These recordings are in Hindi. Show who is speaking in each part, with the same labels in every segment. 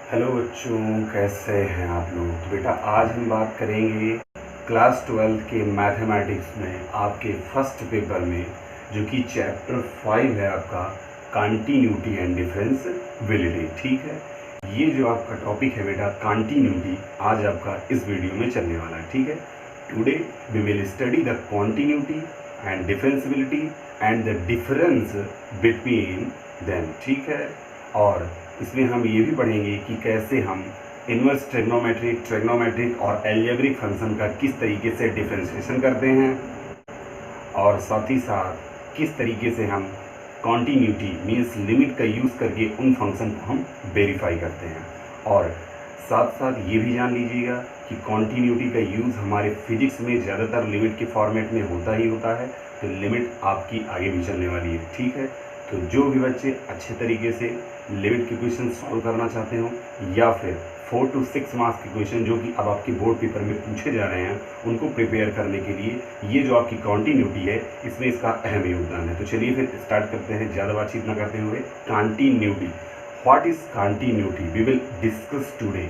Speaker 1: हेलो बच्चों, कैसे हैं आप लोग। तो बेटा आज हम बात करेंगे क्लास 12 के मैथमेटिक्स में आपके फर्स्ट पेपर में, जो कि चैप्टर 5 है आपका, कंटिन्यूटी एंड डिफरेंशिएबिलिटी। ठीक है, ये जो आपका टॉपिक है बेटा कंटिन्यूटी, आज आपका इस वीडियो में चलने वाला है। ठीक है, today we will study the continuity and differentiability and the difference between them. ठीक है, और इसमें हम ये भी पढ़ेंगे कि कैसे हम इन्वर्स ट्रिग्नोमेट्रिक और एल्जेब्रिक फंक्शन का किस तरीके से डिफरेंशिएशन करते हैं, और साथ ही साथ किस तरीके से हम कॉन्टीन्यूटी मीन्स लिमिट का यूज़ करके उन फंक्शन को हम वेरीफाई करते हैं। और साथ साथ ये भी जान लीजिएगा कि कॉन्टीन्यूटी का यूज़ हमारे फिजिक्स में ज़्यादातर लिमिट के फॉर्मेट में होता ही होता है, तो लिमिट आपकी आगे भी चलने वाली है। ठीक है, तो जो भी बच्चे अच्छे तरीके से लिमिट के क्वेश्चन सॉल्व करना चाहते हो, या फिर 4 to 6 मार्क्स के क्वेश्चन जो कि अब आपके बोर्ड पेपर में पूछे जा रहे हैं, उनको प्रिपेयर करने के लिए ये जो आपकी कॉन्टीन्यूटी है, इसमें इसका अहम योगदान है। तो चलिए फिर स्टार्ट करते हैं, ज़्यादा बातचीत न करते हुए। Continuity, what is continuity, we will discuss today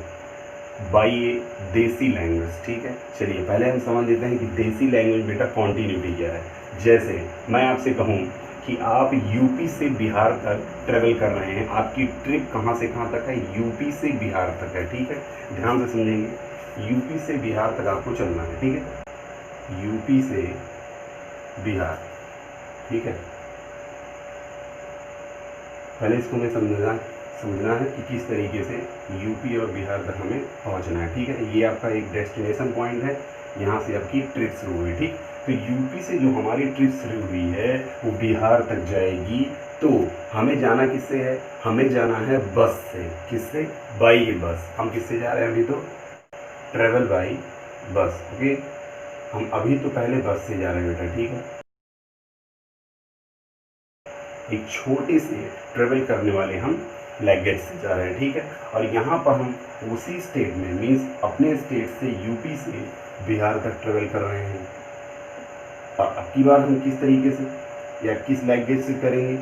Speaker 1: by a desi language. ठीक है, चलिए पहले हम समझ लेते हैं कि देसी लैंग्वेज बेटा कॉन्टीन्यूटी क्या है। जैसे मैं आपसे कहूँ कि आप यूपी से बिहार तक ट्रेवल कर रहे हैं, आपकी ट्रिप कहाँ से कहाँ तक है, यूपी से बिहार तक है। ठीक है, ध्यान से समझेंगे, यूपी से बिहार तक आपको चलना है। ठीक है, यूपी से बिहार। ठीक है, पहले इसको हमें समझना है कि किस तरीके से यूपी और बिहार तक हमें पहुंचना है। ठीक है, ये आपका एक डेस्टिनेशन पॉइंट है, यहाँ से आपकी ट्रिप शुरू हुई। ठीक, तो यूपी से जो हमारी ट्रिप शुरू हुई है वो बिहार तक जाएगी। तो हमें जाना किससे है, हमें जाना है बस से। किससे, बाई बस। हम किससे जा रहे हैं अभी, तो ट्रेवल बाई बस। ओके, हम अभी तो पहले बस से जा रहे हैं बेटा। ठीक है, एक छोटे से ट्रेवल करने वाले हम लैगेज से जा रहे हैं। ठीक है, और यहाँ पर हम उसी स्टेट में मीन्स अपने स्टेट से यूपी से बिहार तक ट्रेवल कर रहे हैं। और अब की बार हम किस तरीके से या किस लैंग्वेज से करेंगे,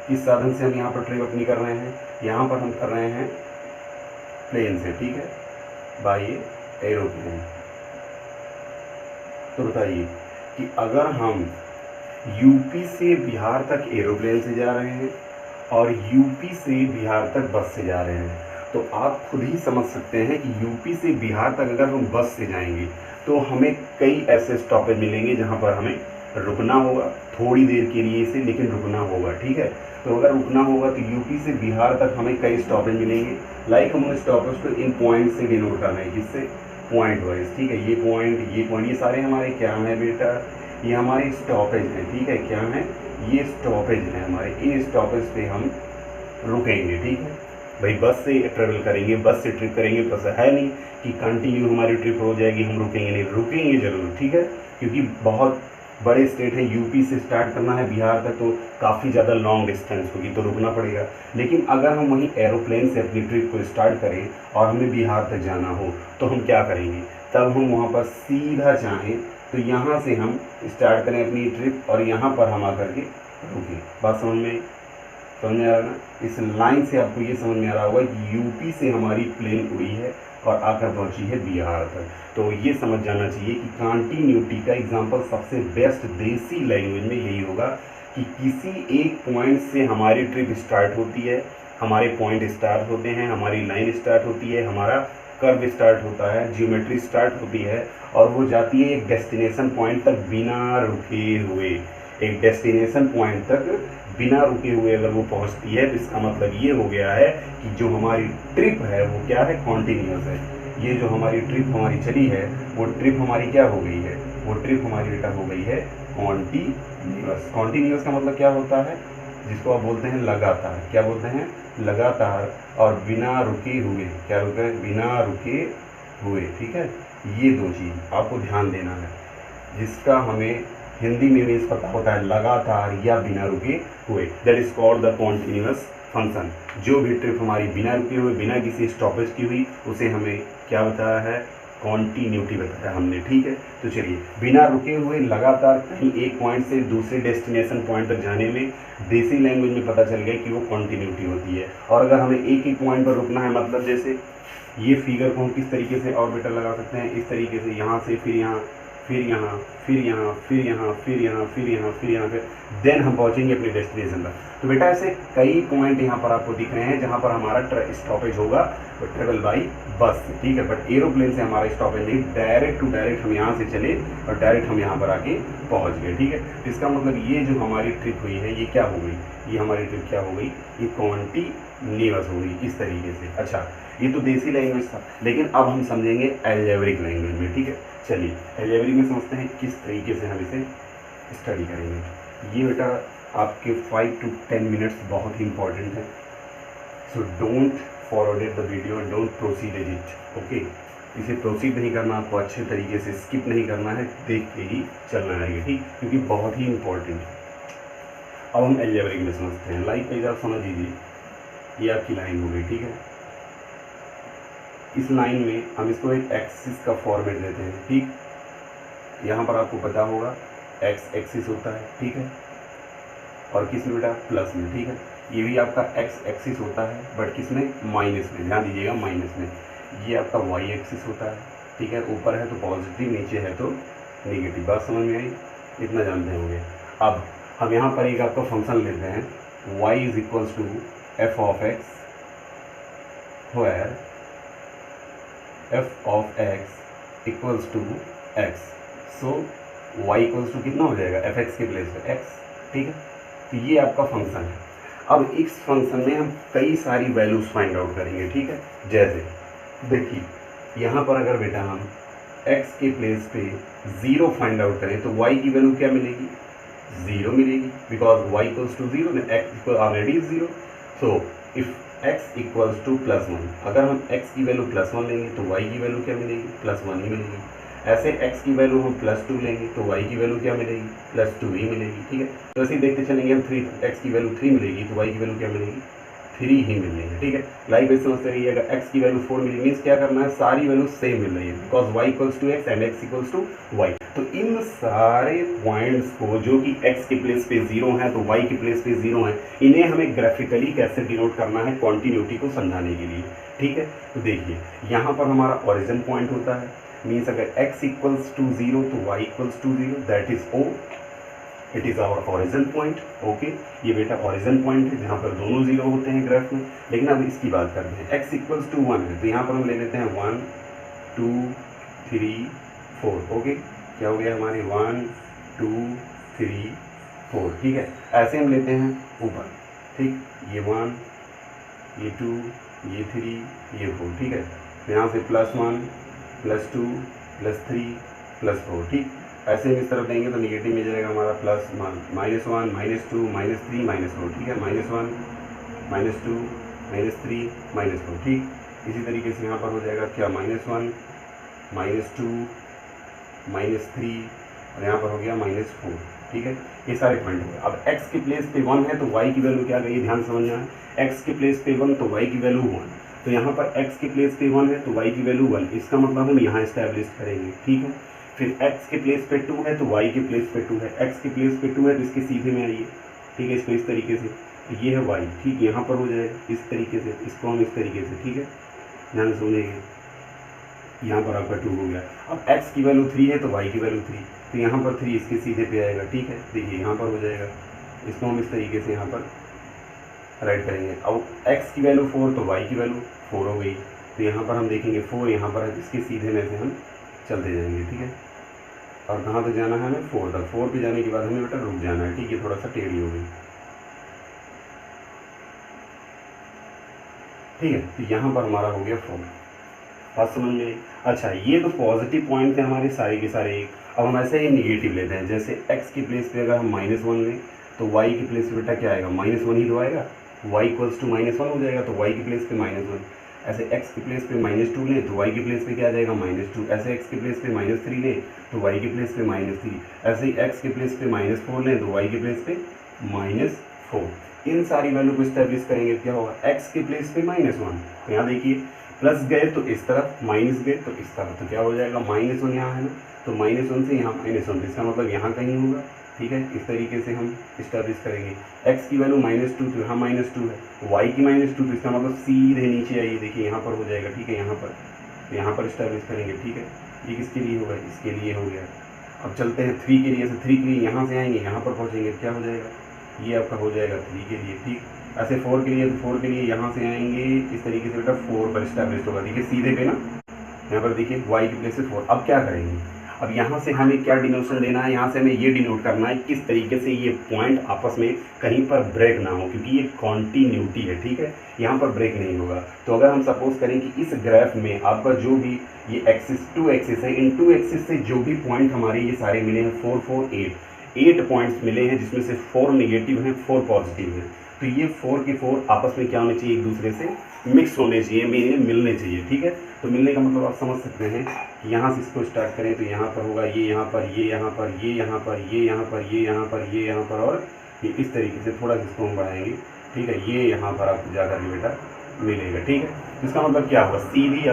Speaker 1: किस साधन से हम यहाँ पर ट्रिप अपनी कर रहे हैं, यहाँ पर हम कर रहे हैं प्लेन से। ठीक है, बाय एरोप्लेन। तो बताइए कि अगर हम यूपी से बिहार तक एरोप्लेन से जा रहे हैं और यूपी से बिहार तक बस से जा रहे हैं, तो आप खुद ही समझ सकते हैं कि यूपी से बिहार तक अगर हम बस से जाएंगे तो हमें कई ऐसे स्टॉपेज मिलेंगे जहां पर हमें रुकना होगा, थोड़ी देर के लिए से, लेकिन रुकना होगा। ठीक है, तो अगर रुकना होगा तो यूपी से बिहार तक हमें कई स्टॉपेज मिलेंगे। लाइक हम उन स्टॉपेज को इन पॉइंट से डिनोट करना है, जिससे पॉइंट वाइज। ठीक है, ये पॉइंट ये सारे हमारे क्या हैं बेटा, ये हमारे स्टॉपेज हैं। ठीक है, क्या हैं, ये स्टॉपेज हैं हमारे। इन स्टॉपेज पे हम रुकेंगे। ठीक है भाई, बस से ट्रेवल करेंगे, बस से ट्रिप करेंगे, तो ऐसा है नहीं कि कंटिन्यू हमारी ट्रिप हो जाएगी, हम रुकेंगे नहीं, रुकेंगे ज़रूर। ठीक है, क्योंकि बहुत बड़े स्टेट है, यूपी से स्टार्ट करना है बिहार तक तो काफ़ी ज़्यादा लॉन्ग डिस्टेंस होगी, तो रुकना पड़ेगा। लेकिन अगर हम वहीं एरोप्लेन से अपनी ट्रिप को स्टार्ट करें और हमें बिहार तक जाना हो, तो हम क्या करेंगे, तब हम वहाँ पर सीधा चाहें तो यहाँ से हम स्टार्ट करें अपनी ट्रिप और यहाँ पर हम आकर के रुकें। बात समझ में आ रहा है ना। इस लाइन से आपको ये समझ में आ रहा होगा कि यूपी से हमारी प्लेन उड़ी है और आकर पहुंची है बिहार तक। तो ये समझ जाना चाहिए कि कॉन्टीन्यूटी का एग्जांपल सबसे बेस्ट देसी लैंग्वेज में यही होगा कि किसी एक पॉइंट से हमारी ट्रिप स्टार्ट होती है, हमारे पॉइंट स्टार्ट होते हैं, हमारी लाइन स्टार्ट होती है, हमारा कर्व स्टार्ट होता है, जियोमेट्री स्टार्ट होती है, और वो जाती है एक डेस्टिनेशन पॉइंट तक बिना रुके हुए। एक डेस्टिनेशन पॉइंट तक बिना रुके हुए अगर वो पहुंचती है, तो इसका मतलब ये हो गया है कि जो हमारी ट्रिप है वो क्या है, कॉन्टीन्यूस है। ये जो हमारी ट्रिप हमारी चली है, वो ट्रिप हमारी क्या हो गई है, वो ट्रिप हमारी बेटा हो गई है कॉन्टीन्यूस। कॉन्टीन्यूस का मतलब क्या होता है, जिसको आप बोलते हैं लगातार। क्या बोलते हैं, लगातार और बिना रुके हुए। क्या रुके, बिना रुके हुए। ठीक है, ये दो चीज़ आपको ध्यान देना है, जिसका हमें हिंदी में भी पता होता है, लगातार या बिना रुके हुए। That is called the continuous function. जो भी ट्रिप हमारी बिना रुके हुए, बिना किसी स्टॉपेज की हुई, उसे हमें क्या बताया है, कॉन्टीन्यूटी बताया हमने, ठीक है। तो चलिए बिना रुके हुए लगातार कहीं एक पॉइंट से दूसरे डेस्टिनेशन पॉइंट तक जाने में देसी लैंग्वेज में पता चल गया कि वो कॉन्टीन्यूटी होती है। और अगर हमें एक ही पॉइंट पर रुकना है, मतलब जैसे ये फिगर को हम किस तरीके से ऑर्बिटल लगा सकते हैं, इस तरीके से, यहाँ से फिर यहाँ, फिर यहाँ, फिर यहाँ, फिर यहाँ, फिर यहाँ, फिर यहाँ, फिर यहाँ पे, देन हम पहुँचेंगे अपने डेस्टिनेशन पर। तो बेटा ऐसे कई पॉइंट यहाँ पर आपको दिख रहे हैं जहाँ पर हमारा स्टॉपेज होगा ट्रेवल बाई बस से, ठीक है। बट एरोप्लेन से हमारा स्टॉपेज नहीं, डायरेक्ट टू डायरेक्ट हम यहाँ से चले और डायरेक्ट हम यहाँ पर आके पहुँच गए, ठीक है। तो इसका मतलब ये जो हमारी ट्रिप हुई है ये क्या हो गई, ये हमारी ट्रिप क्या हो गई, ये कॉन्टिन्यूअस हो गई इस तरीके से। अच्छा, ये तो देसी लैंग्वेज था, लेकिन अब हम समझेंगे अलजेब्रिक लैंग्वेज में, ठीक है। चलिए अलजेब्रिक में समझते हैं किस तरीके से हम इसे स्टडी करेंगे। ये बेटा आपके 5 to 10 मिनट्स बहुत ही इंपॉर्टेंट है, so don't forward the video, don't proceed it, okay. इसे प्रोसीड नहीं करना, आपको अच्छे तरीके से स्किप नहीं करना है, देख के ही चलना है, ठीक, क्योंकि बहुत ही इंपॉर्टेंट है। अब हम अलजेब्रिक में समझते हैं। लाइक पेज आप समझ लीजिए, ये आपकी लाइन हो गई, ठीक है। इस लाइन में हम इसको एक एक्सिस का फॉर्मेट देते हैं, ठीक। यहाँ पर आपको पता होगा एक्स एक्सिस होता है, ठीक है, और किस में बेटा, प्लस में, ठीक है। ये भी आपका एक्स एक्सिस होता है, बट किस में, माइनस में, ध्यान दीजिएगा माइनस में। ये आपका वाई एक्सिस होता है, ठीक है, ऊपर है तो पॉजिटिव, नीचे है तो नेगेटिव। बात समझ में आई, इतना जानते होंगे। अब हम यहाँ पर एक आपका फंक्शन लेते हैं, y is equals to F of X, where F of x equals to X, so y equals to कितना हो जाएगा, एफ एक्स के प्लेस पे एक्स, ठीक है। तो ये आपका फंक्शन है। अब इस फंक्शन में हम कई सारी वैल्यूज फाइंड आउट करेंगे, ठीक है। जैसे देखिए यहाँ पर अगर बेटा हम x के प्लेस पे 0 फाइंड आउट करें तो y की वैल्यू क्या मिलेगी, 0 मिलेगी, because y equals to 0, x already 0। So if x equals to +1, अगर हम x की वैल्यू +1 लेंगे तो y की वैल्यू क्या मिलेगी, +1 ही मिलेगी। ऐसे x की वैल्यू हम +2 लेंगे तो y की वैल्यू क्या मिलेगी, +2 ही मिलेगी, ठीक है। तो ऐसे ही देखते चलेंगे हम, 3x की वैल्यू 3 मिलेगी तो y की वैल्यू क्या मिलेगी, 3 ही मिलेगी, ठीक है। लाइक वाइज समझते रहिए, अगर x की वैल्यू 4 मिली मीन्स क्या करना है, सारी वैल्यू सेम मिल रही है, because y equals to x and x equals to y। तो इन सारे पॉइंट्स को जो कि x के प्लेस पे 0 है तो y के प्लेस पे 0 है, इन्हें हमें ग्राफिकली कैसे डिनोट करना है कॉन्टिन्यूटी को समझाने के लिए, ठीक है। तो देखिए यहाँ पर हमारा ओरिजिन पॉइंट होता है, मीन्स अगर x इक्वल्स टू 0 तो y equals to 0, that is O, it is our origin point, okay. ये बेटा ओरिजिन पॉइंट है जहाँ पर दोनों 0 होते हैं ग्राफ में। लेकिन अब इसकी बात करते हैं, x इक्वल्स टू 1 है तो यहाँ पर हम ले लेते हैं 1 2 3 4, ओके। क्या हो गया हमारे 1 2 3 4, ठीक है। ऐसे हम लेते हैं ऊपर, ठीक, ये 1 ये 2 ये 3 ये 4, ठीक है। तो यहाँ से +1 +2 +3 +4, ठीक। ऐसे हम इस तरफ देंगे तो निगेटिव मिल जाएगा हमारा -1 -2 -3 -4, ठीक है। -1 -2 -3 -4, ठीक। इसी तरीके से यहाँ पर हो जाएगा क्या, -1 -2 -3 और यहाँ पर हो गया -4, ठीक है। ये सारे पॉइंट हो गए। अब x के प्लेस पे 1 है तो y की वैल्यू क्या गई, ध्यान समझना है। x के प्लेस पे 1 तो y की वैल्यू 1, तो यहाँ पर x के प्लेस पे 1 है तो y की वैल्यू 1, इसका मतलब हम यहाँ इस्टेब्लिश करेंगे, ठीक है। फिर x के प्लेस पे 2 है तो y के प्लेस पे 2 है, x के प्लेस पे 2 है तो इसके सीधे में आइए, ठीक है, इसको इस तरीके से, तो ये है y, ठीक। यहाँ पर हो जाएगा इस तरीके से, इसको हम इस तरीके से, ठीक है, ध्यान से सुनेंगे। यहाँ पर आपका 2 हो गया। अब x की वैल्यू 3 है तो y की वैल्यू 3, तो यहाँ पर 3 इसके सीधे पे आएगा, ठीक है। देखिए यहाँ पर हो जाएगा, इसको हम इस तरीके से यहाँ पर राइट करेंगे। अब x की वैल्यू 4 तो y की वैल्यू 4 हो गई, तो यहाँ पर हम देखेंगे 4 यहाँ पर है, इसके सीधे में से हम चलते जाएंगे, ठीक है। और कहाँ तक जाना है हमें, 4 तक। 4 पे जाने के बाद हमें बेटा रुक जाना है, ठीक है, थोड़ा सा टेढ़ी हो गई, ठीक है। तो यहाँ पर हमारा हो गया 4, बात समझ में। अच्छा, ये तो पॉजिटिव पॉइंट थे हमारे सारे के सारे। अब हम ऐसे ही नेगेटिव लेते हैं, जैसे x के प्लेस पे अगर हम -1 लें तो y के प्लेस पे बेटा क्या आएगा, -1 ही तो आएगा, y इक्वल्स टू -1 हो जाएगा, तो y के प्लेस पे -1। ऐसे x के प्लेस पे -2 लें तो y के प्लेस पे क्या आ जाएगा, -2। ऐसे x के प्लेस पे -3 लें तो y के प्लेस पे -3। ऐसे ही x के प्लेस पे -4 लें तो y के प्लेस पे -4। इन सारी वैल्यू को स्टैब्लिश करेंगे, क्या होगा, x के प्लेस पे -1, तो यहाँ देखिए प्लस गए तो इस तरफ, माइनस गए तो इस तरफ, तो क्या हो जाएगा -1 यहाँ है ना, तो -1 से यहाँ -1, तो इसका मतलब यहाँ कहीं होगा, ठीक है। इस तरीके से हम इस्टेब्लिश करेंगे। x की वैल्यू -2 तो यहाँ -2 है, y की -2 तो इसका मतलब सीधे नीचे आइए, देखिए यहाँ पर हो जाएगा, ठीक है। यहाँ पर इस्टेब्लिश करेंगे, ठीक है। ये किसके लिए होगा, इसके लिए हो गया। अब चलते हैं 3 के लिए, 3 के लिए यहाँ से आएंगे, यहाँ पर पहुँचेंगे, क्या हो जाएगा, ये आपका हो जाएगा 3 के लिए, ठीक। ऐसे 4 के लिए, तो 4 के लिए यहाँ से आएंगे इस तरीके से बेटा, 4 पर इस्टेब्लिश होगा, देखिए सीधे पे ना, यहाँ पर देखिए y की प्लेस से 4। अब क्या करेंगे, अब यहाँ से हमें क्या डिनोशन देना है, यहाँ से हमें ये डिनोट करना है किस तरीके से ये पॉइंट आपस में कहीं पर ब्रेक ना हो, क्योंकि ये कॉन्टीन्यूटी है, ठीक है। यहाँ पर ब्रेक नहीं होगा। तो अगर हम सपोज करें कि इस ग्राफ में आपका जो भी ये एक्सिस टू एक्सिस है, इन टू एक्सिस से जो भी पॉइंट हमारे ये सारे मिले हैं 4 4 8 पॉइंट्स मिले हैं, जिसमें से 4 नेगेटिव हैं, 4 पॉजिटिव हैं। तो ये 4 के 4 आपस में क्या होने चाहिए, एक दूसरे से मिक्स होने चाहिए, मिलने चाहिए, ठीक है। तो मिलने का मतलब आप समझ सकते हैं कि यहाँ से इसको स्टार्ट करें तो यहाँ पर होगा, ये यहाँ पर, ये यहाँ पर, ये यहाँ पर, ये यहाँ पर, ये यहाँ पर, ये यहाँ पर, और ये इस तरीके से थोड़ा इसको हम बढ़ाएंगे, ठीक है। ये यहाँ पर आपको जाकर के बेटा मिलेगा, ठीक है। तो इसका मतलब क्या होगा, सीधी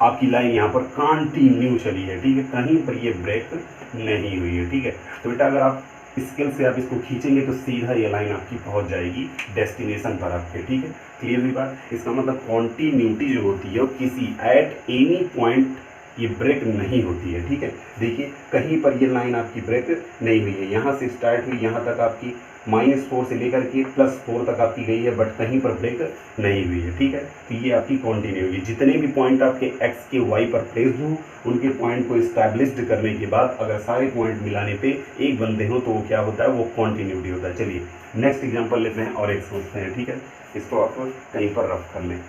Speaker 1: आपकी लाइन यहाँ पर कंटिन्यू चली है, ठीक है, कहीं पर ये ब्रेक नहीं हुई है, ठीक है। तो बेटा अगर आप स्केल से आप इसको खींचेंगे तो सीधा ये लाइन आपकी पहुंच जाएगी डेस्टिनेशन पर आपके, ठीक है। क्लियर हुई बात। इसका मतलब कॉन्टिन्यूटी जो होती है वो किसी एट एनी पॉइंट ये ब्रेक नहीं होती है, ठीक है। देखिए कहीं पर ये लाइन आपकी ब्रेक नहीं हुई है, यहाँ से स्टार्ट हुई, यहाँ तक आपकी -4 से लेकर के +4 तक आपकी गई है, बट कहीं पर ब्रेक नहीं हुई है, ठीक है। तो ये आपकी कॉन्टिन्यूटी, जितने भी पॉइंट आपके x के y पर प्लेस्ड हो, उनके पॉइंट को इस्टेब्लिश्ड करने के बाद अगर सारे पॉइंट मिलाने पे एक बनते हो तो वो क्या होता है, वो कॉन्टिन्यूटी होता है। चलिए नेक्स्ट एग्जाम्पल लेते हैं और एक सोचते हैं, ठीक है। इसको आप कहीं पर रफ कर लें,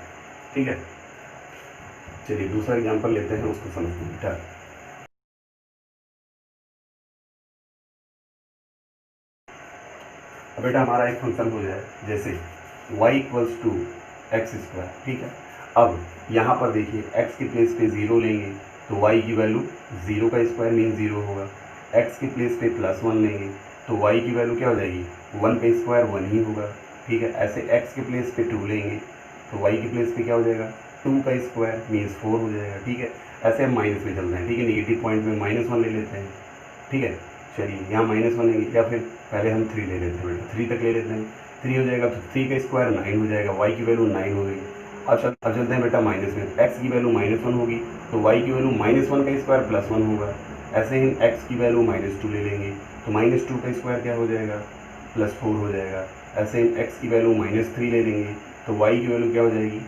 Speaker 1: ठीक है। चलिए दूसरा एग्जाम्पल लेते हैं, उसको समझते हैं बेटा। अब बेटा हमारा एक फंक्शन हो जाए जैसे y = x², ठीक है। अब यहाँ पर देखिए x के प्लेस पे 0 लेंगे तो y की वैल्यू 0 का स्क्वायर मीन 0 होगा। x के प्लेस पे +1 लेंगे तो y की वैल्यू क्या हो जाएगी, 1 का स्क्वायर 1 ही होगा, ठीक है। ऐसे x के प्लेस पे 2 लेंगे तो y के प्लेस पे क्या हो जाएगा, 2 का स्क्वायर मीन्स 4 हो जाएगा, ठीक है। ऐसे हम माइनस में चलते हैं, ठीक है। नेगेटिव पॉइंट में -1 ले लेते हैं, ठीक है। चलिए यहाँ -1 लेंगे, या फिर पहले हम 3 ले लेते हैं बेटा, 3 तक ले लेते हैं। 3 हो जाएगा तो 3 का स्क्वायर 9 हो जाएगा, y की वैल्यू 9 हो गई। अब चलते हैं बेटा माइनस में, x की वैल्यू -1 होगी तो y की वैल्यू -1 का स्क्वायर +1 होगा। ऐसे ही x की वैल्यू -2 ले लेंगे तो -2 का स्क्वायर क्या हो जाएगा, +4 हो जाएगा। ऐसे ही x की वैल्यू -3 ले लेंगे तो y की वैल्यू क्या हो जाएगी,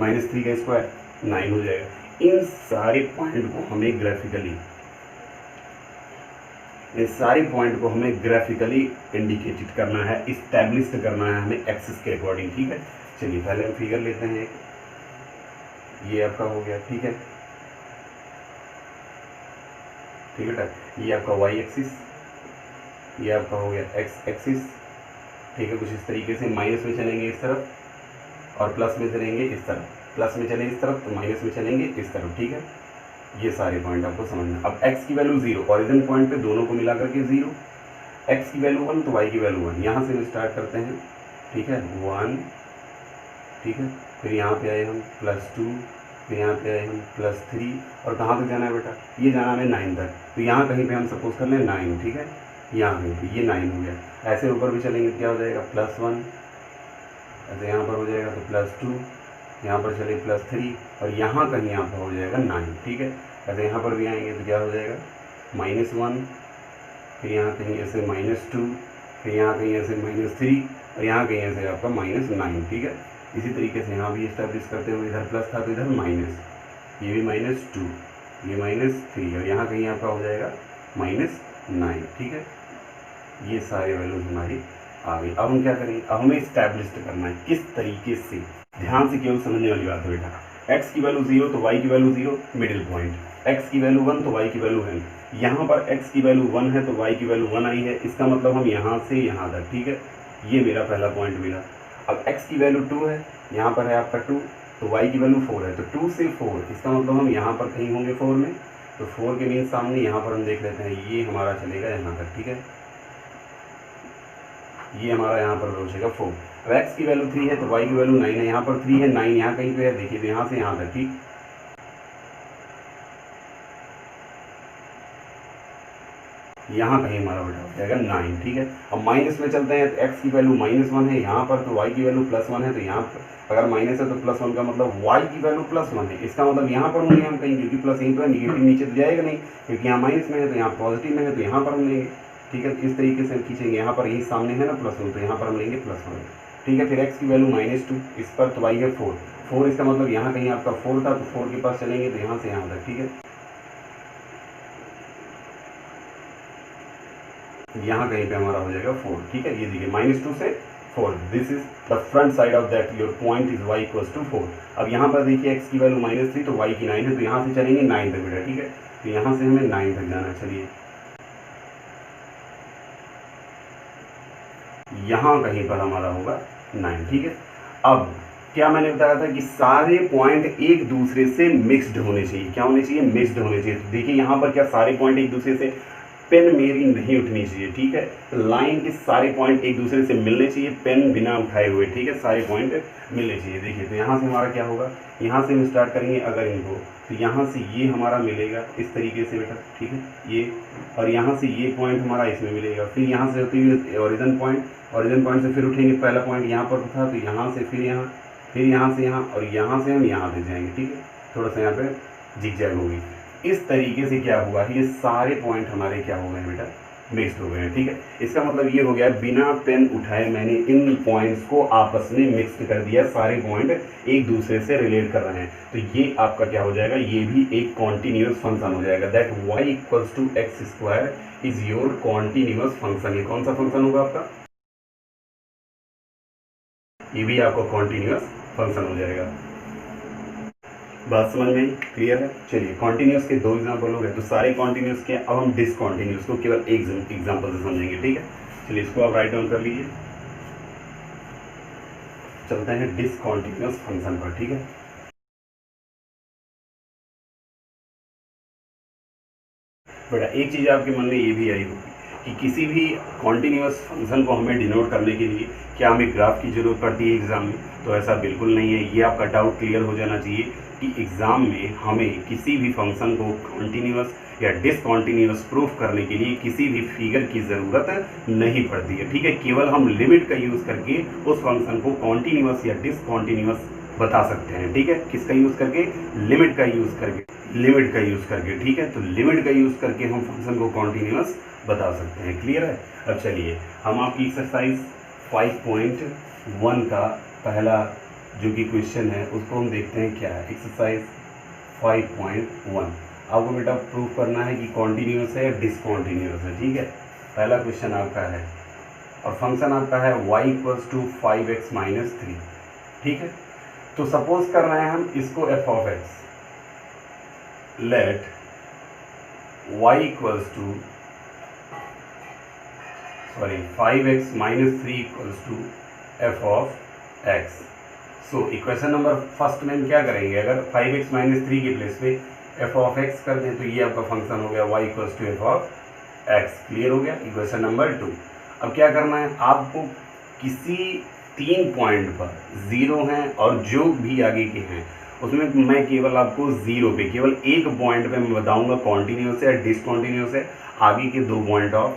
Speaker 1: -3 का स्क्वायर 9 हो जाएगा। इन सारे पॉइंट को हमें ग्राफिकली इंडिकेटेड करना है, इस्टेब्लिश्ड करना है हमें एक्सिस के अकॉर्डिंग, ठीक है। चलिए पहले हम फिगर लेते हैं, ये आपका हो गया, ठीक है, ठीक है बेटा। ये आपका y एक्सिस, ये आपका हो गया x एक्सिस, ठीक है। कुछ इस तरीके से माइनस में चलेंगे इस तरफ और प्लस में चलेंगे इस तरफ, प्लस में चलेंगे इस तरफ तो माइनस में चलेंगे इस तरफ, ठीक है। ये सारे पॉइंट आपको समझना। अब x की वैल्यू 0, ओरिजिन पॉइंट पे दोनों को मिला करके 0, x की वैल्यू 1 तो y की वैल्यू 1। यहाँ से हम स्टार्ट करते हैं, ठीक है, 1, ठीक है। फिर यहाँ पे आए हम +2, फिर यहाँ पे आए हम +3, और कहाँ तक जाना है बेटा, ये जाना है 9 तक। तो यहाँ कहीं पे हम सपोज कर लें 9, ठीक है, यहाँ कहीं पे ये 9 हो गया। ऐसे ऊपर भी चलेंगे, क्या हो जाएगा, +1, ऐसे यहाँ पर हो जाएगा तो +2, यहाँ पर चले +3, और यहाँ कहीं यहाँ पर हो जाएगा 9, ठीक है। ऐसे यहाँ पर भी आएंगे तो क्या हो जाएगा, -1, फिर यहाँ कहीं ऐसे -2, फिर यहाँ कहीं ऐसे -3, और यहाँ कहीं ऐसे आपका -9, ठीक है। इसी तरीके से यहाँ भी इस्टेब्लिश करते हुए, इधर प्लस था तो इधर माइनस, ये भी -2, ये -3, और यहाँ कहीं आपका हो जाएगा -9, ठीक है। ये सारे वैल्यूज हमारी आ गई। अब हम क्या करेंगे, अब हमें इस्टेब्लिश करना है किस तरीके से, ध्यान से केवल समझने वाली बात है बेटा। x की वैल्यू 0 तो y की वैल्यू 0, मिडिल पॉइंट। x की वैल्यू 1 तो y की वैल्यू 1। यहाँ पर x की वैल्यू 1 है तो y की वैल्यू 1 आई है, इसका मतलब हम यहाँ से यहाँ तक, ठीक है। ये मेरा पहला पॉइंट मिला। अब x की वैल्यू 2 है, यहाँ पर है आपका 2, तो y की वैल्यू 4 है, तो 2 से 4, इसका मतलब हम यहाँ पर कहीं होंगे 4 में, तो 4 के मीन सामने यहाँ पर हम देख लेते हैं, ये हमारा चलेगा यहाँ तक, ठीक है। ये हमारा यहाँ पर पहुँचेगा 4। अब x की वैल्यू 3 है तो y की वैल्यू 9 है, यहाँ पर 3 है, 9 यहाँ कहीं पे है, देखिए तो यहाँ से यहाँ तक, ठीक, यहाँ कहीं हमारा बेटा हो जाएगा 9, ठीक है। अब माइनस में चलते हैं तो x की वैल्यू -1 है यहाँ पर, तो y की वैल्यू +1 है, तो यहाँ पर अगर माइनस है तो +1 का मतलब y की वैल्यू +1 है, इसका मतलब यहाँ पर होंगे हम कहीं, क्योंकि प्लस यहीं पर निगेटिव नीचे तो जाएगा नहीं, क्योंकि यहाँ माइनस में है तो यहाँ पॉजिटिव में है तो यहाँ पर हम लेंगे, ठीक है। इस तरीके से हम खींचेंगे, यहाँ पर यही सामने है ना +1, तो यहाँ पर हम लेंगे +1, ठीक है। फिर x की वैल्यू -2 इस पर, तो y है 4, इसका मतलब यहाँ कहीं आपका 4 था, तो 4 के पास चलेंगे तो यहाँ से यहाँ तक, ठीक है। यहाँ कहीं पे हमारा हो जाएगा 4, ठीक है। ये देखिए -2 से 4, this is the front side of that your point is y = 4। अब यहाँ पर देखिए x की वैल्यू -3 तो y की 9 है, तो यहाँ से चलेंगे 9 तक बेटा, ठीक है। तो यहाँ से हमें 9 तक जाना है, चलिए यहाँ कहीं पर हमारा होगा 9, ठीक है। अब क्या मैंने बताया था कि सारे पॉइंट एक दूसरे से मिक्स्ड होने चाहिए, क्या होने चाहिए, मिक्स्ड होने चाहिए। तो देखिए यहाँ पर क्या सारे पॉइंट एक दूसरे से, पेन मेरी नहीं उठनी चाहिए, ठीक है। लाइन के सारे पॉइंट एक दूसरे से मिलने चाहिए, पेन बिना उठाए हुए, ठीक है, सारे पॉइंट मिलने चाहिए। देखिए तो यहाँ से हमारा क्या होगा, यहाँ से हम स्टार्ट करेंगे अगर इनको, तो यहाँ से ये हमारा मिलेगा इस तरीके से बेटा, ठीक है, ये, और यहाँ से ये पॉइंट हमारा इसमें मिलेगा। फिर यहाँ से होती हुई ओरिजिन पॉइंट से फिर उठेंगे, पहला पॉइंट यहाँ पर था तो यहाँ से फिर यहाँ से यहाँ, और यहाँ से हम यहाँ पे जाएंगे, ठीक है। थोड़ा सा यहाँ पे जिगजैग होगी। इस तरीके से क्या हुआ, ये सारे पॉइंट हमारे क्या हो गए बेटा, मिक्स्ड हो गए हैं, ठीक है। इसका मतलब ये हो गया बिना पेन उठाए मैंने इन पॉइंट्स को आपस में मिक्स कर दिया, सारे पॉइंट एक दूसरे से रिलेट कर रहे हैं, तो ये आपका क्या हो जाएगा, ये भी एक कॉन्टिन्यूस फंक्शन हो जाएगा। That y = x² is your continuous function. ये कौन सा फंक्शन होगा आपका, ये भी आपका कॉन्टिन्यूस फंक्शन हो जाएगा। बात समझ में आई, क्लियर है। चलिए कॉन्टिन्यूस के 2 एग्जाम्पल हो गए, तो सारे कॉन्टिन्यूस के, अब हम डिसकॉन्टिन्यूस को केवल एक एग्जाम्पल से समझेंगे, ठीक है। चलिए इसको आप राइट डाउन कर लीजिए, चलते हैं डिसकॉन्टिन्यूस फंक्शन पर, ठीक है। बेटा एक चीज़ आपके मन में ये भी आई होगी कि किसी भी कॉन्टिन्यूस फंक्शन को हमें डिनोट करने के लिए क्या हमें ग्राफ की ज़रूरत पड़ती है एग्ज़ाम में, तो ऐसा बिल्कुल नहीं है। ये आपका डाउट क्लियर हो जाना चाहिए कि एग्ज़ाम में हमें किसी भी फंक्शन को कॉन्टिन्यूस या डिसकॉन्टिन्यूस प्रूफ करने के लिए किसी भी फिगर की ज़रूरत नहीं पड़ती है, ठीक है। केवल हम लिमिट का यूज़ करके उस फंक्शन को कॉन्टिन्यूस या डिसकॉन्टिन्यूस बता सकते हैं, ठीक है। किसका यूज़ करके, लिमिट का यूज़ करके, ठीक है। तो लिमिट का यूज़ करके हम फंक्शन को कॉन्टिन्यूस बता सकते हैं, क्लियर है। अब चलिए हम आपकी एक्सरसाइज 5.1 का पहला जो कि क्वेश्चन है उसको हम देखते हैं क्या है। एक्सरसाइज 5.1 आपको बेटा प्रूफ करना है कि कॉन्टिन्यूस है या डिसकॉन्टिन्यूस है, ठीक है। पहला क्वेश्चन आपका है और फंक्शन आपका है y = 5x - 3, ठीक है। तो सपोज कर रहे हैं हम इसको f(x), let y = 5x - 3 = f(x). So equation number first में हम क्या करेंगे, अगर 5x - 3 के प्लेस पे f(x) कर दें तो ये आपका फंक्शन हो गया y = f(x), क्लियर हो गया। इक्वेशन नंबर 2, अब क्या करना है आपको, किसी 3 पॉइंट पर 0 हैं और जो भी आगे के हैं उसमें मैं केवल आपको 0 पे, केवल एक पॉइंट पे मैं बताऊंगा कॉन्टिन्यूस है या डिसकॉन्टिन्यूस है, आगे के 2 पॉइंट ऑफ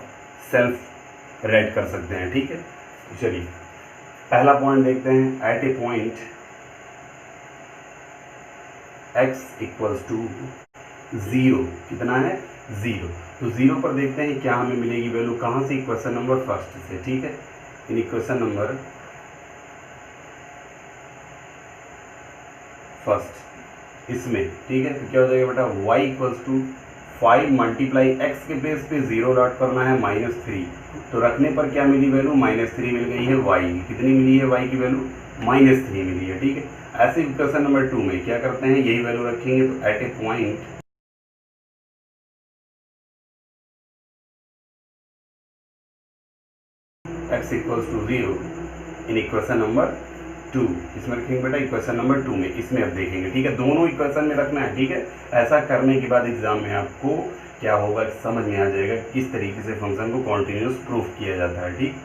Speaker 1: सेल्फ रेड कर सकते हैं, ठीक है। तो चलिए पहला पॉइंट देखते हैं। एट ए पॉइंट x = 0, कितना है 0, तो 0 पर देखते हैं क्या हमें मिलेगी वैल्यू, कहाँ से, इक्वेशन नंबर फर्स्ट से, ठीक है। इन इक्वेशन नंबर फर्स्ट इसमें, ठीक है, तो क्या हो जाएगा बेटा, y = 5 × x के बेस पे 0 डॉट करना है -3, तो रखने पर क्या मिली वैल्यू, -3 मिल गई है y, कितनी मिली है y की वैल्यू, -3 मिली है, ठीक है। ऐसे इक्वेशन नंबर 2 में क्या करते हैं, यही वैल्यू रखेंगे, तो at a point x = 0 in equation number 2, इसमें रखेंगे बेटा इक्वेशन नंबर 2 में, इसमें अब देखेंगे, ठीक है। दोनों इक्वेशन में रखना है, ठीक है। ऐसा करने के बाद एग्जाम में आपको क्या होगा, समझ में आ जाएगा किस तरीके से फंक्शन को कॉन्टिन्यूस प्रूफ किया जाता है, ठीक।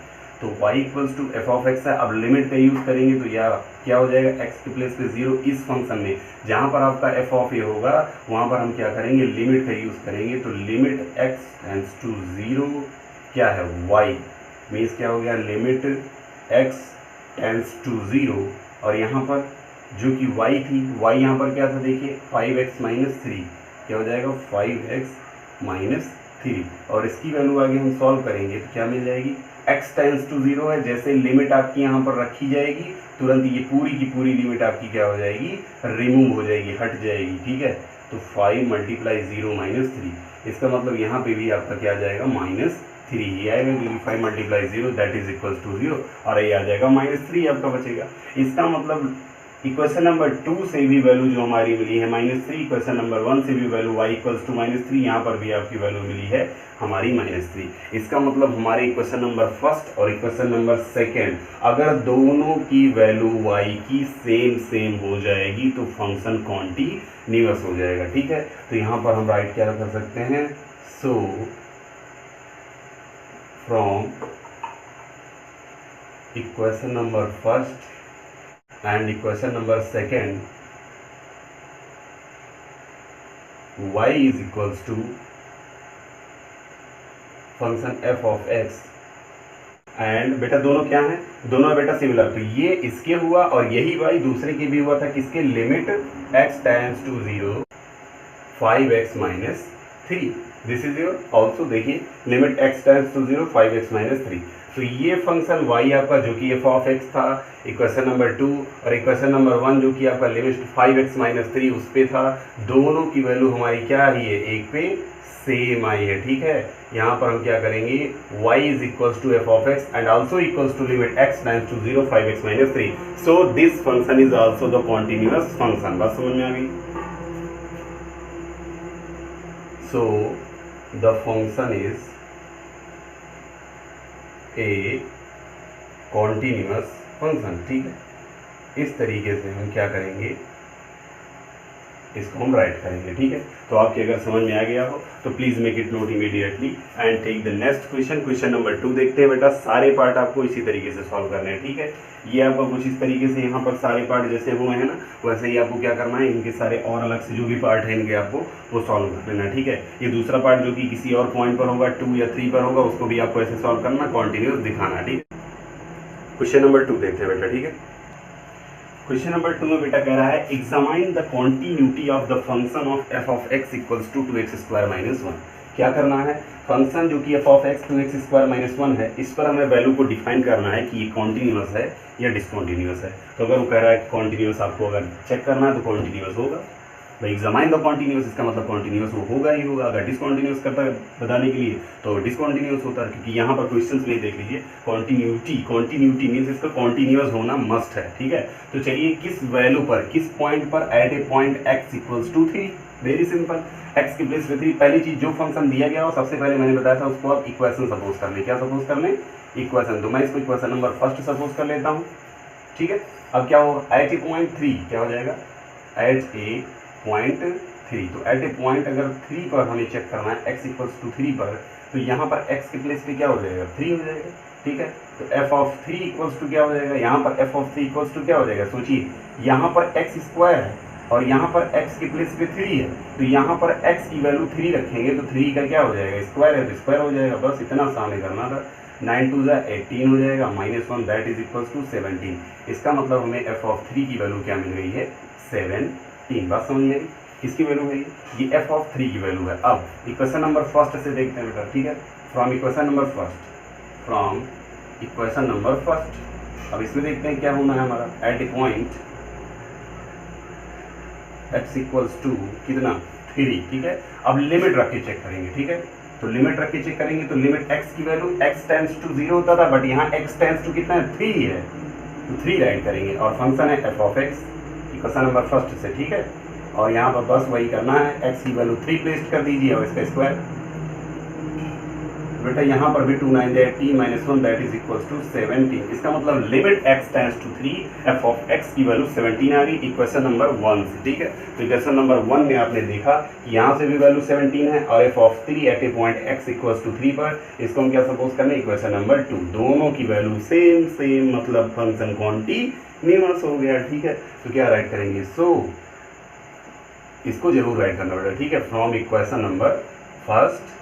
Speaker 1: तो y equals to F of X है। अब लिमिट का यूज़ करेंगे तो यह क्या हो जाएगा, x के प्लेस पे 0। इस फंक्शन में जहाँ पर आपका एफ ऑफ ए होगा वहाँ पर हम क्या करेंगे, लिमिट का यूज़ करेंगे। तो लिमिट x टेंड्स टू 0 क्या है, y मीन्स क्या हो गया, लिमिट x टेंड्स टू 0। और यहाँ पर जो कि y थी, y यहाँ पर क्या था देखिए 5x माइनस 3, क्या हो जाएगा 5x माइनस 3। और इसकी वैल्यू आगे हम सॉल्व करेंगे तो क्या मिल जाएगी, x टेंड्स टू 0 है। जैसे लिमिट आपकी यहाँ पर रखी जाएगी तुरंत ये पूरी की पूरी लिमिट आपकी क्या हो जाएगी, रिमूव हो जाएगी, हट जाएगी, ठीक है। तो 5 मल्टीप्लाई 0 माइनस 3, इसका मतलब यहाँ पे भी आपका क्या आ जाएगा, -3 ही आएगा, क्योंकि 5 multiply 0 that is equals to 0, और ये आ जाएगा -3 आपका बचेगा। इसका मतलब इक्वेशन नंबर 2 से भी वैल्यू जो हमारी मिली है -3, इक्वेशन नंबर 1 से भी वैल्यू y इक्वल्स टू -3, यहाँ पर भी आपकी वैल्यू मिली है हमारी -3। इसका मतलब हमारे इक्वेशन नंबर फर्स्ट और इक्वेशन नंबर सेकेंड अगर दोनों की वैल्यू y की सेम हो जाएगी तो फंक्शन कॉन्टिन्यूअस हो जाएगा, ठीक है। तो यहाँ पर हम राइट क्या कर सकते हैं, so from equation number first and equation number second y is equals to function f of x and बेटा दोनों क्या है, दोनों बेटा सिमिलर। तो ये इसके हुआ और यही y दूसरे के भी हुआ था, किसके, limit x tends to 0 5x minus 3, this is your also देखिए limit x tends to 0 5x minus 3। तो ये फंक्शन y आपका जो कि f ऑफ x था इक्वेशन नंबर 2, और इक्वेशन नंबर 1 जो कि आपका लिमिट 5x माइनस 3 उस पे था। दोनों की वैल्यू हमारी क्या आई है, एक पे सेम आई है, ठीक है। यहाँ पर हम क्या करेंगे, y is equals to F of X and also equals to limit x tends to 0 5x minus 3। So this function is also the continuous function. बस समझ में आ गई। So the function is a continuous function, ठीक है। इस तरीके से हम क्या करेंगे, इसको हम राइट करेंगे, ठीक है। तो आपके अगर समझ में आ गया हो तो please make it note immediately and take the next question. Question number 2 देखते हैं बेटा। सारे पार्ट आपको इसी तरीके से सॉल्व करने हैं, ठीक है। ये आपको कुछ इस तरीके से यहाँ पर सारे पार्ट जैसे वो हैं ना, वैसे ही आपको क्या करना है, इनके सारे और अलग से जो भी पार्ट है इनके आपको वो सॉल्व कर लेना, ठीक है। ये दूसरा पार्ट जो कि किसी और पॉइंट पर होगा 2 या 3 पर होगा, उसको भी आपको ऐसे सॉल्व करना, कॉन्टिन्यूस दिखाना, ठीक है। क्वेश्चन नंबर 2 देखते हैं बेटा, ठीक है। क्वेश्चन नंबर 2 में बेटा कह रहा है examine the continuity of the function of F of x equals to 2x square minus 1। क्या करना है, फंक्शन जो कि F of X 2x square minus 1 है, इस पर हमें वैल्यू को डिफाइन करना है कि ये कॉन्टिन्यूअस है या डिसकॉन्टिन्यूअस है। तो अगर वो कह रहा है कॉन्टिन्यूअस, आपको अगर चेक करना है तो कॉन्टिन्यूअस होगा भाई। एग्जामाइन द कॉन्टिन्यूअस, इसका मतलब कॉन्टिन्यूअस वो होगा ही होगा। अगर डिसकॉन्टिन्यूअस करता है बताने के लिए तो डिसकॉन्टिन्यूअस होता है, क्योंकि यहाँ पर क्वेश्चंस में देख लीजिए कॉन्टिन्यूटी मीन्स इसका कॉन्टिन्यूअस होना मस्ट है, ठीक है। तो चलिए किस वैल्यू पर, किस पॉइंट पर, at a point x equals to 3, very simple, x के प्लेस पे 3। पहली चीज जो फंक्शन दिया गया हो सबसे पहले मैंने बताया था उसको आप इक्वेशन सपोज कर लें। क्या सपोज कर लें, इक्वेशन। तो मैं इसको इक्वेशन नंबर फर्स्ट सपोज कर लेता हूँ, ठीक है। अब क्या होगा, एट ए पॉइंट 3 क्या हो जाएगा, एट ए पॉइंट 3। तो एट ए पॉइंट अगर 3 पर हमें चेक करना है x इक्वल्स टू 3 पर, तो यहाँ पर x के प्लेस पे क्या हो जाएगा, 3 हो जाएगा, ठीक है। तो f ऑफ 3 इक्वल्स टू क्या हो जाएगा, यहाँ पर f ऑफ 3 इक्वल्स टू क्या हो जाएगा, सोचिए यहाँ पर x स्क्वायर है और यहाँ पर x के प्लेस पे 3 है, तो यहाँ पर x की वैल्यू 3 रखेंगे तो 3 का क्या हो जाएगा, स्क्वायर है तो स्क्वायर हो जाएगा। बस इतना सामने करना था। 9 2 18 हो जाएगा, -1 दैट इज इक्वल्स टू 17। इसका मतलब हमें f ऑफ 3 की वैल्यू क्या मिल गई है, 17। बात समझ में, किसकी वैल्यू है ये f ऑफ 3 की वैल्यू है। अब इक्वेशन नंबर फर्स्ट से देखते हैं बेटा, ठीक है। फ्रॉम इक्वेशन नंबर फर्स्ट, अब इसमें देखते हैं क्या होना है हमारा, at a point x equals to कितना, 3, ठीक है। अब लिमिट रख के चेक करेंगे, ठीक है। तो लिमिट रख के चेक करेंगे तो लिमिट x की वैल्यू x टेंड्स टू 0 होता था, बट यहाँ x टेंड्स टू कितना है, 3 है, तो 3 राइट करेंगे और फंक्शन है f of x equation number first से, ठीक है। और यहाँ पर बस वही करना है, x की वैल्यू 3 प्लेस कर दीजिए और इसका स्क्वायर तो बेटा यहाँ पर भी 2 9 जाए t - 1 that is equal to 17। इसका मतलब limit x tends to 3 f of x की वैल्यू 17 आ गई इक्वेशन नंबर 1 से, ठीक है। तो इक्वेशन नंबर 1 में आपने देखा कि यहाँ से भी वैल्यू 17 है और f of 3 at a point x equal to 3 पर, इसको हम क्या सपोज करने, इक्वेशन नंबर 2, दोनों की वैल्यू सेम सेम, मतलब फंक्शन कॉन्टिन्यूअस हो गया, ठीक है। तो क्या राइट करेंगे, सो इसको जरूर राइट करना बेटा, ठीक है, from equation number first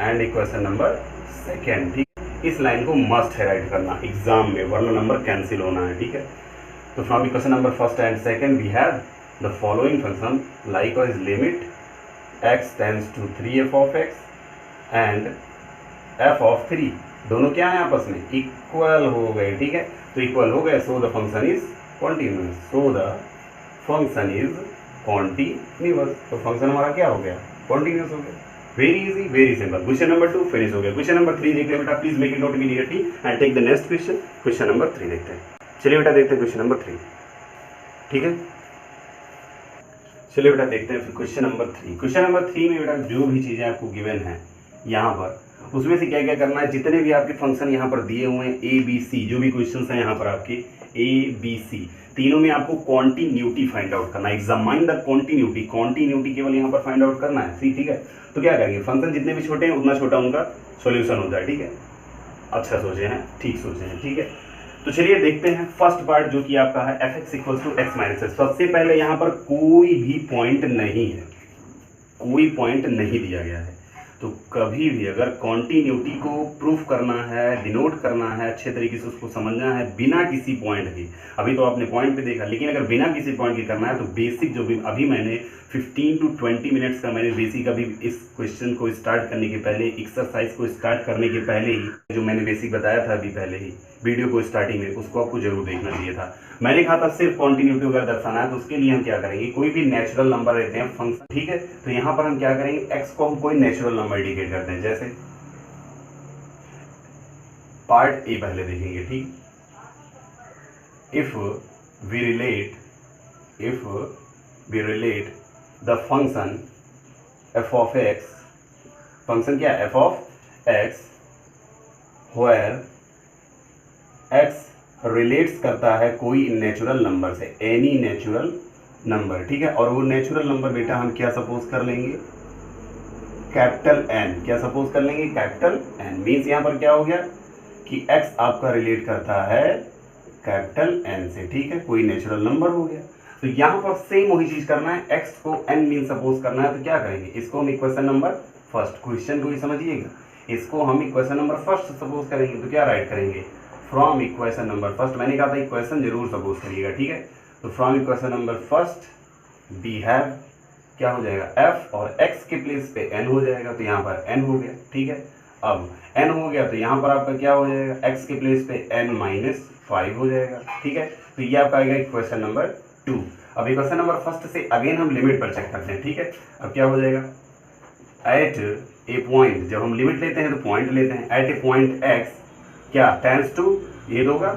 Speaker 1: and equation number second, ठीक है। इस लाइन को मस्ट है राइट करना एग्जाम में, वरना नंबर कैंसिल होना है, ठीक है। तो from equation number first and second we have the following function likewise limit x tends to 3f of x and f of 3, दोनों क्या है आपस में, इक्वल हो गए, ठीक है। तो इक्वल हो गए, so the function is continuous, so the function is continuous. तो फंक्शन हमारा क्या हो गया, कॉन्टिन्यूअस हो गया। Very easy, very simple. Question number 2 finish हो गया। क्वेश्चन नंबर 3 देख ले बेटा, please make it note immediately and take the next question. Question number 3 देखते हैं। चलिए बेटा देखते हैं क्वेश्चन नंबर 3, ठीक है। चलिए बेटा देखते हैं फिर क्वेश्चन नंबर 3। क्वेश्चन नंबर 3 में बेटा जो भी चीजें आपको गिवन है यहाँ पर, उसमें से क्या क्या करना है, जितने भी आपके फंक्शन यहाँ पर दिए हुए हैं ए बी सी, जो भी क्वेश्चंस हैं यहाँ पर आपके ए बी सी, तीनों में आपको कॉन्टिन्यूटी फाइंड आउट करना है। एग्जामाइन द कॉन्टिन्यूटी, कॉन्टिन्यूटी केवल यहाँ पर फाइंड आउट करना है, ठीक है। तो क्या करेंगे, फंक्शन जितने भी छोटे हैं उतना छोटा उनका सॉल्यूशन होता है, ठीक है। अच्छा सोचे हैं, ठीक सोचे हैं, ठीक है। तो चलिए देखते हैं फर्स्ट पार्ट जो कि आपका है F X equal to X minus X. सबसे पहले यहाँ पर कोई भी पॉइंट नहीं है, कोई पॉइंट नहीं दिया गया है। तो कभी भी अगर कॉन्टिन्यूटी को प्रूफ करना है, डिनोट करना है, अच्छे तरीके से उसको समझना है बिना किसी पॉइंट के, अभी तो आपने पॉइंट पे देखा, लेकिन अगर बिना किसी पॉइंट के करना है तो बेसिक जो भी अभी मैंने 15 to 20 मिनट्स का मैंने बेसिक अभी इस क्वेश्चन को स्टार्ट करने के पहले, एक्सरसाइज को स्टार्ट करने के पहले ही जो मैंने बेसिक बताया था अभी पहले ही वीडियो को स्टार्टिंग में, उसको आपको जरूर देखना चाहिए था। मैंने कहा था सिर्फ कॉन्टिन्यूटी अगर दर्शाना है तो उसके लिए हम क्या करेंगे, कोई भी नेचुरल नंबर रहते हैं फंक्शन, ठीक है। तो यहाँ पर हम क्या करेंगे, एक्स को हम कोई नेचुरल नंबर इंडिकेट करते हैं। जैसे पार्ट ए पहले देखेंगे, ठीक। If we relate the function F of X, function क्या है, F of X, where X relates करता है कोई नेचुरल नंबर से, एनी नेचुरल नंबर, ठीक है। और वो नेचुरल नंबर बेटा हम क्या सपोज कर लेंगे, कैपिटल एन, क्या सपोज कर लेंगे, कैपिटल एन। मीन्स यहाँ पर क्या हो गया कि एक्स आपका रिलेट करता है कैपिटल एन से, ठीक है, कोई नेचुरल नंबर हो गया। तो यहाँ पर सेम वही चीज करना है, एक्स को एन मीन सपोज करना है। तो क्या करेंगे, इसको हम इक्वेशन नंबर फर्स्ट, क्वेश्चन को ही समझिएगा, इसको हम इक्वेशन नंबर फर्स्ट सपोज करेंगे। तो क्या राइट करेंगे, फ्रॉम इक्वेशन नंबर फर्स्ट, मैंने कहा था इक्वेशन जरूर सपोज करिएगा, ठीक है। तो from equation number first we have, क्या हो जाएगा, f और x के प्लेस पे n हो जाएगा, तो यहाँ पर n हो गया, ठीक है। अब n हो गया तो यहाँ पर आपका क्या हो जाएगा, x के प्लेस पे n - 5 हो जाएगा, ठीक है। तो ये आपका आएगा इक्वेशन नंबर 2। अब इक्वेशन नंबर फर्स्ट से अगेन हम लिमिट पर चेक करते हैं, ठीक है। अब क्या हो जाएगा, एट ए पॉइंट, जब हम लिमिट लेते हैं तो पॉइंट लेते हैं, एट ए पॉइंट x क्या टेंड्स टू, ये होगा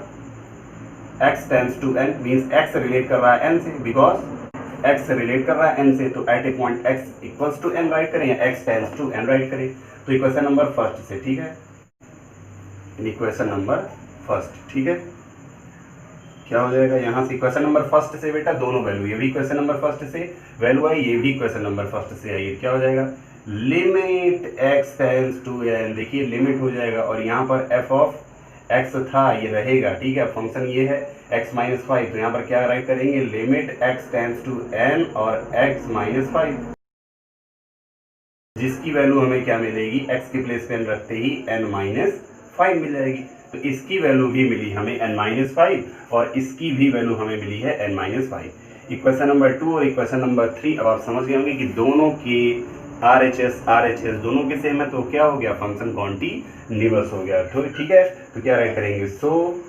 Speaker 1: x tends to n, means x relate कर रहा है n से, बिकॉज x रिलेट कर रहा है n से, तो at a point x equals to n write करें या x tends to n write करें। तो इक्वेशन नंबर फर्स्ट से, ठीक है, इक्वेशन नंबर फर्स्ट, ठीक है, क्या हो जाएगा, यहाँ से इक्वेशन नंबर फर्स्ट से बेटा दोनों वैल्यू, ये भी इक्वेशन नंबर फर्स्ट से वैल्यू आई, ये भी इक्वेशन नंबर फर्स्ट से आई, क्या हो जाएगा, limit x tends to n, देखिए लिमिट हो जाएगा, और यहाँ पर f ऑफ x था ये रहेगा, ठीक है, फंक्शन ये है x - 5, तो यहाँ पर क्या राइट करेंगे, limit x tends to n और x - 5, जिसकी वैल्यू हमें क्या मिलेगी, x के प्लेस पे n रखते ही n - 5 मिल जाएगी। तो इसकी वैल्यू भी मिली हमें n - 5 और इसकी भी वैल्यू हमें मिली है n - 5। इक्वेशन नंबर 2 और इक्वेशन नंबर 3 अब आप समझ गए होंगे कि दोनों के RHS दोनों के सेम है, तो क्या हो गया, फंक्शन कॉन्टिन्यूअस हो गया, तो ठीक है। तो क्या राइट करेंगे, सो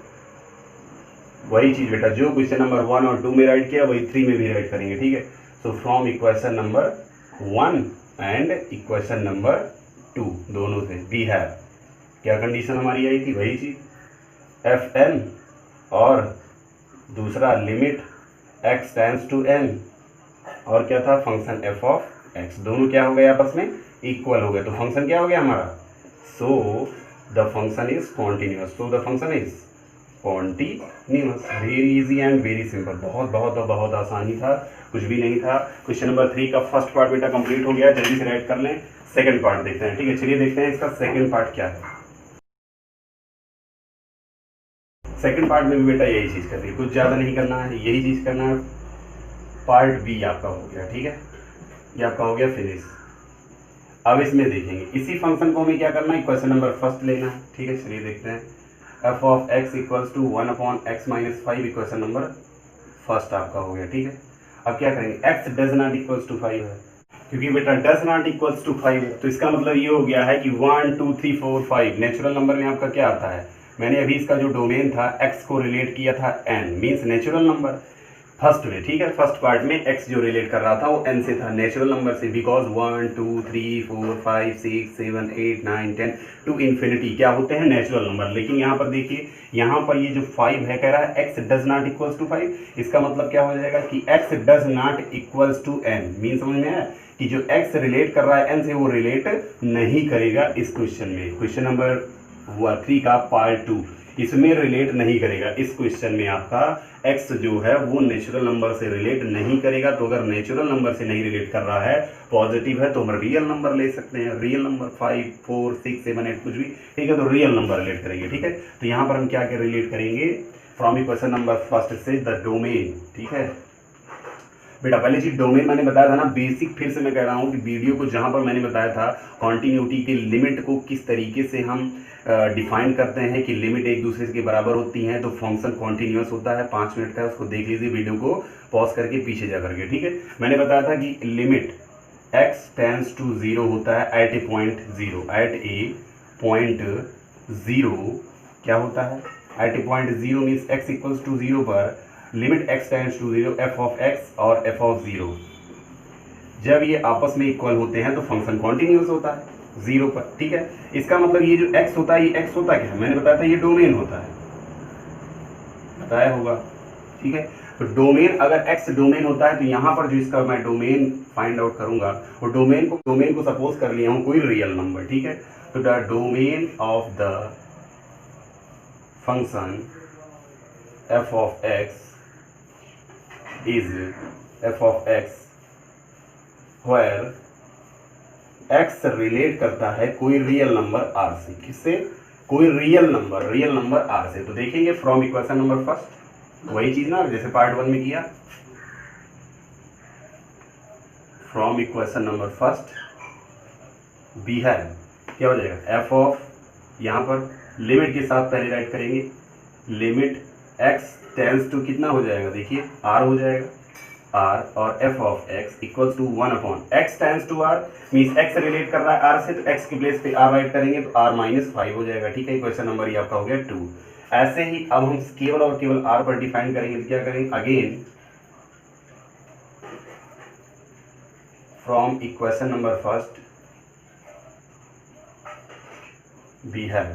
Speaker 1: वही चीज बेटा जो क्वेश्चन नंबर 1 और 2 में राइट किया वही 3 में भी राइट करेंगे, ठीक है। So from equation number 1 and equation number 2 दोनों से वी हैव, क्या कंडीशन हमारी आई थी, वही चीज Fn और दूसरा limit x tends to n, और क्या था, फंक्शन f ऑफ x, दोनों क्या हो गए आपस में इक्वल हो गए। तो फंक्शन क्या हो गया हमारा, सो the function is continuous, so the function is continuous. Very easy and very simple, बहुत बहुत बहुत आसानी था, कुछ भी नहीं था। क्वेश्चन नंबर 3 का फर्स्ट पार्ट बेटा कंप्लीट हो गया, जल्दी से राइट कर लें। सेकंड पार्ट देखते हैं, ठीक है, चलिए देखते हैं इसका सेकंड पार्ट क्या है। सेकंड पार्ट में भी बेटा यही चीज़ करनी है, कुछ ज़्यादा नहीं करना है, यही चीज़ करना है। पार्ट बी आपका हो गया, ठीक है, ये आपका हो गया फिनिश। अब इसमें देखेंगे इसी फंक्शन को हमें क्या करना है, क्वेश्चन नंबर फर्स्ट लेना है, ठीक है, चलिए देखते हैं। F of x equals to 1/x-5 equation number first आपका हो गया, ठीक है। अब क्या करेंगे, x does not equals to 5 है, क्योंकि बेटा डज नॉट इक्वल्स टू 5 है, तो इसका मतलब ये हो गया है कि 1 2 3 4 5 नेचुरल नंबर में आपका क्या आता है। मैंने अभी इसका जो डोमेन था x को रिलेट किया था n, means natural number first में, ठीक है। फर्स्ट पार्ट में x जो रिलेट कर रहा था वो n से था, नेचुरल नंबर से, बिकॉज 1 2 3 4 5 6 7 8 9 10 टू इन्फिनिटी क्या होते हैं, नेचुरल नंबर। लेकिन यहाँ पर देखिए, यहाँ पर ये जो 5 है कह रहा है x does not equals to 5, इसका मतलब क्या हो जाएगा कि x does not equals to n, mean समझ में आया कि जो x रिलेट कर रहा है n से वो रिलेट नहीं करेगा इस क्वेश्चन में। क्वेश्चन नंबर 3 का पार्ट 2 इसमें रिलेट नहीं करेगा। इस क्वेश्चन में आपका x जो है वो नेचुरल नंबर से रिलेट नहीं करेगा। तो अगर नेचुरल नंबर से नहीं रिलेट कर रहा है, पॉजिटिव है, तो हम रियल नंबर ले सकते हैं। रियल नंबर 5 4 6 7 8 कुछ भी, ठीक है, तो रियल नंबर रिलेट करेंगे, ठीक है। तो यहाँ पर हम क्या क्या रिलेट करेंगे, फ्रॉम इक्वेशन नंबर फर्स्ट से द डोमेन, ठीक है। बेटा पहले चीज डोमेन मैंने बताया था ना, बेसिक फिर से मैं कह रहा हूँ कि वीडियो को जहाँ पर मैंने बताया था कॉन्टिन्यूटी के लिमिट को किस तरीके से हम डिफाइन करते हैं कि लिमिट एक दूसरे के बराबर होती हैं तो फंक्शन कॉन्टिन्यूस होता है। 5 मिनट का है, उसको देख लीजिए वीडियो को पॉज करके पीछे जा करके, ठीक है। मैंने बताया था कि लिमिट x टेंस टू 0 होता है at a point 0, at a point 0 क्या होता है, at a point 0 means x equals to 0 पर limit x tends to 0 f of x और f ऑफ 0 जब ये आपस में इक्वल होते हैं तो फंक्शन कॉन्टिन्यूस होता है 0 पर, ठीक है। इसका मतलब ये जो x होता है, ये x होता क्या है, मैंने बताया था ये डोमेन होता है, बताया होगा, ठीक है। तो डोमेन अगर x डोमेन होता है तो यहाँ पर जो इसका मैं डोमेन फाइंड आउट करूंगा वो डोमेन को सपोज कर लिया हूँ कोई रियल नंबर, ठीक है। तो the domain of the function f of x is f of x where x relate करता है कोई रियल नंबर r से, किससे, कोई रियल नंबर r से। तो देखेंगे फ्रॉम इक्वेशन नंबर फर्स्ट, वही चीज ना जैसे पार्ट 1 में किया, फ्रॉम इक्वेशन नंबर फर्स्ट बी है क्या हो जाएगा, f ऑफ, यहाँ पर लिमिट के साथ पहले राइट करेंगे, लिमिट x टेंस टू कितना हो जाएगा, देखिए r हो जाएगा, r और f of x equals to 1/x tends to r, means x relate कर रहा है r से, तो x की प्लेस पे r राइट करेंगे तो r माइनस 5 हो जाएगा, ठीक है। क्वेश्चन नंबर ये आपका हो गया 2। ऐसे ही अब हम केवल और केवल r पर डिफाइन करेंगे, तो क्या करेंगे, again from equation number first बी है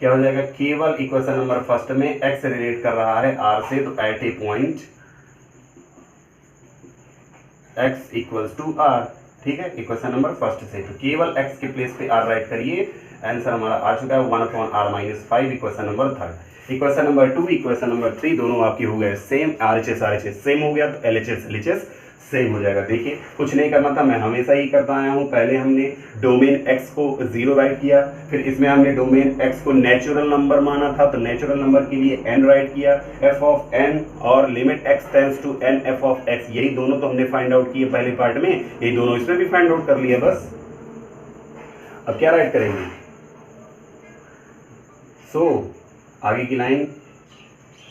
Speaker 1: क्या हो जाएगा, केवल इक्वेशन नंबर फर्स्ट में x रिलेट कर रहा है r से, तो at a point x equals to r, ठीक है, इक्वेशन नंबर फर्स्ट से। तो केवल x के प्लेस पे r राइट करिए, आंसर हमारा आ चुका है 1/r-5 equation number third. Equation number 2 equation number 3 दोनों आपके हो गए सेम, RHS सेम हो गया तो LHS सेम हो जाएगा। देखिए कुछ नहीं करना था, मैं हमेशा ही करता आया हूँ, पहले हमने डोमेन x को 0 राइट किया, फिर इसमें हमने डोमेन x को नेचुरल नंबर माना था तो नेचुरल नंबर के लिए n राइट किया, f ऑफ n और limit x tends to n f of x, यही दोनों तो हमने फाइंड आउट किए पहले पार्ट में, यही दोनों इसमें भी फाइंड आउट कर लिया बस। अब क्या राइट करेंगे, सो आगे की line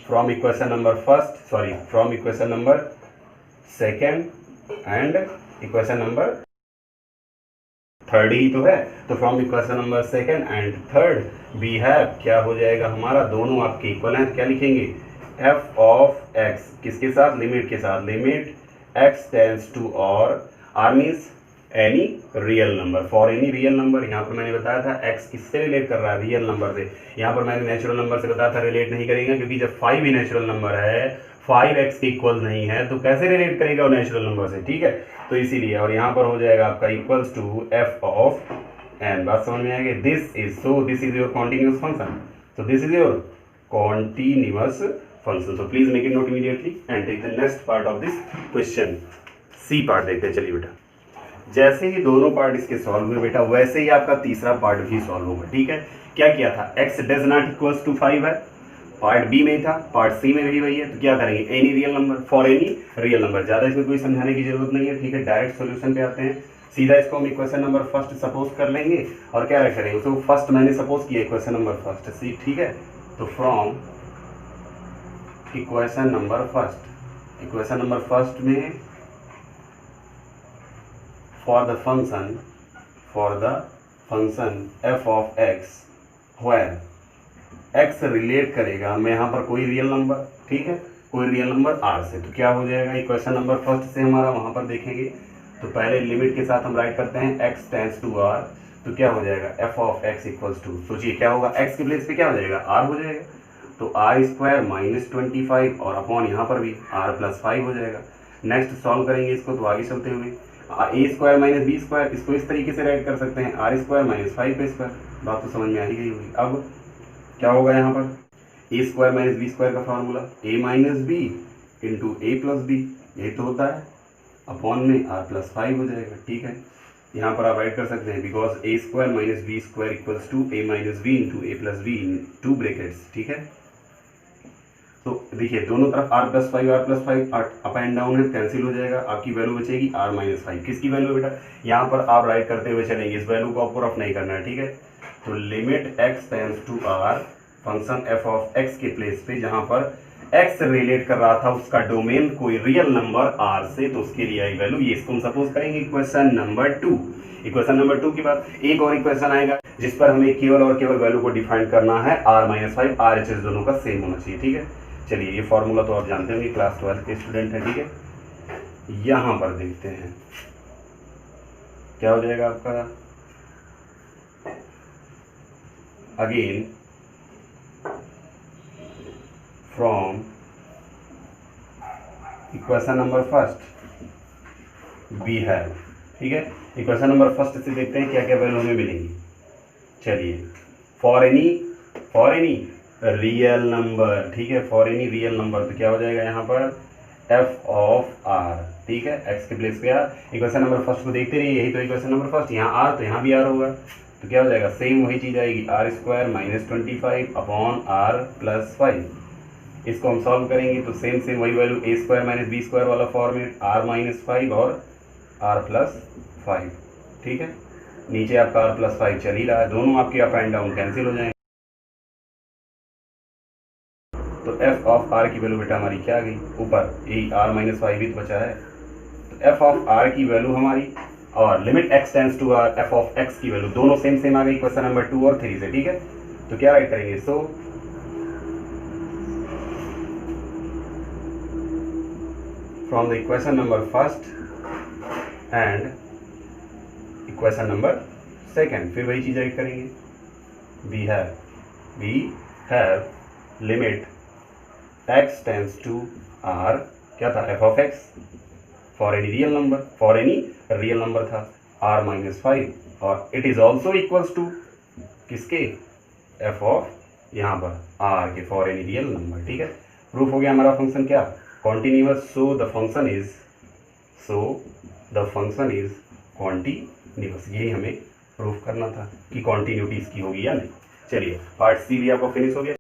Speaker 1: from equation number second and equation number third ही तो है, तो from equation number second and third बी है क्या हो जाएगा हमारा, दोनों आपके इक्वल हैं, क्या लिखेंगे, f ऑफ x किसके साथ, लिमिट के साथ, लिमिट x टेंस टू और r means any real number, for any real number. यहाँ पर मैंने बताया था x किससे रिलेट कर रहा है, रियल नंबर से। यहाँ पर मैंने नेचुरल नंबर से बताया था रिलेट नहीं करेगा, क्योंकि जब 5 ही नेचुरल नंबर है, 5x के इक्वल नहीं है, तो कैसे रिलेट करेगा वो नेचुरल नंबर से, ठीक है। तो इसीलिए, और यहाँ पर हो जाएगा आपका equals to f of n। बात समझ में आ गई? This is your continuous function, so this is your continuous function. So please make it note immediately and take the next part of this question. C part देखते हैं। चलिए बेटा, जैसे ही दोनों पार्ट इसके सॉल्व हुए बेटा, वैसे ही आपका तीसरा पार्ट भी सॉल्व होगा। ठीक है, क्या किया था? x does not equals to 5 है, पार्ट बी में था, पार्ट सी में भी वही है। तो क्या करेंगे? Any real number, for any real number. ज़्यादा इसमें कोई समझाने की जरूरत नहीं है। ठीक है, डायरेक्ट सॉल्यूशन पे आते हैं। सीधा इसको हम इक्वेशन नंबर फर्स्ट सपोज कर लेंगे और क्या करेंगे उसको फर्स्ट मैंने सपोज किया इक्वेशन नंबर फर्स्ट सी। ठीक है, तो फ्रॉम इक्वेशन नंबर फर्स्ट में for the function f of x where x relate करेगा मैं यहाँ पर कोई रियल नंबर, ठीक है, कोई रियल नंबर r से। तो क्या हो जाएगा? इक्वेशन नंबर फर्स्ट से हमारा वहाँ पर देखेंगे तो पहले लिमिट के साथ हम राइट करते हैं x टेंड्स टू r। तो क्या हो जाएगा? f of x equals to, सोचिए क्या होगा? x के प्लेस पे क्या हो जाएगा? r हो जाएगा। तो r स्क्वायर माइनस 25 और अपॉन यहाँ पर भी r प्लस 5 हो जाएगा। नेक्स्ट सॉल्व करेंगे इसको तो आगे चलते हुए ए स्क्वायर माइनस बी स्क्वायर, इसको इस तरीके से राइट कर सकते हैं आर स्क्वायर माइनस 5 पे स्क्वायर। बात तो समझ में आ ही गई होगी। अब क्या होगा यहाँ पर? ए स्क्वायर माइनस बी स्क्वायर का formula A minus b into a plus B, यही तो होता है, अपॉन में आर प्लस 5 हो जाएगा। ठीक है, यहाँ पर आप राइट कर सकते हैं because a square minus b square equals to a minus b into a plus b in two brackets. ठीक है, तो देखिए दोनों तरफ r plus 5 up and down है, कैंसिल हो जाएगा। आपकी वैल्यू बचेगी r माइनस 5। किसकी वैल्यू बेटा? यहाँ पर आप राइट करते हुए चलेंगे, इस वैल्यू को आपको रफ नहीं करना है। ठीक है, तो limit x tends to r function f of x के प्लेस पे जहाँ पर x रिलेट कर रहा था उसका डोमेन कोई रियल नंबर r से, तो उसके लिए आई वैल्यू ये। इसको हम सपोज करेंगे इक्वेशन नंबर 2। इक्वेशन नंबर 2 के बाद एक और इक्वेशन आएगा जिस पर हमें केवल और केवल वैल्यू को डिफाइन करना है r माइनस 5 RHS दोनों का सेम होना चाहिए। ठीक है, चलिए ये फॉर्मूला तो आप जानते होंगे, क्लास 12 के स्टूडेंट हैं। ठीक है, यहाँ पर देखते हैं क्या हो जाएगा आपका। Again from equation number first we have, ठीक है, इक्वेशन नंबर फर्स्ट से देखते हैं क्या क्या वैल्यू हमें मिलेंगी। चलिए, फॉर एनी रियल नंबर, ठीक है, फॉर एनी रियल नंबर तो क्या हो जाएगा यहाँ पर? f of r। ठीक है, x के प्लेस पे r। इक्वेशन नंबर फर्स्ट को देखते रहिए, यही तो इक्वेशन नंबर फर्स्ट, यहाँ r तो यहाँ भी r होगा। तो क्या हो जाएगा? सेम वही चीज़ आएगी, r square minus 25 upon r plus 5। इसको हम सॉल्व करेंगे तो सेम वही वैल्यू ए स्क्वायर माइनस बी स्क्वायर वाला फॉर्मेट, r माइनस 5 और r प्लस 5। ठीक है, नीचे आपका r प्लस 5 चल ही रहा है, दोनों आपके अप एंड डाउन कैंसिल हो जाएंगे। तो f ऑफ r की वैल्यू बेटा हमारी क्या आ गई? ऊपर यही r माइनस 5 भी तो बचा है, तो f ऑफ r की वैल्यू हमारी और limit x tends to r f of x की वैल्यू दोनों सेम आ गई क्वेश्चन नंबर 2 और 3 से। ठीक है, तो क्या राइट करेंगे? So from the equation number first and equation number second, फिर वही चीज राइट करेंगे। We have limit x tends to r, क्या था? f of x for any real number था r माइनस 5 और it is also equals to किसके? f ऑफ यहाँ पर r के फॉर एनी रियल नंबर। ठीक है, प्रूफ हो गया हमारा फंक्शन क्या? Continuous. So the function is continuous. यही हमें प्रूफ करना था कि कॉन्टिन्यूटी इसकी होगी या नहीं। चलिए, पार्ट सी भी आपको फिनिश हो गया।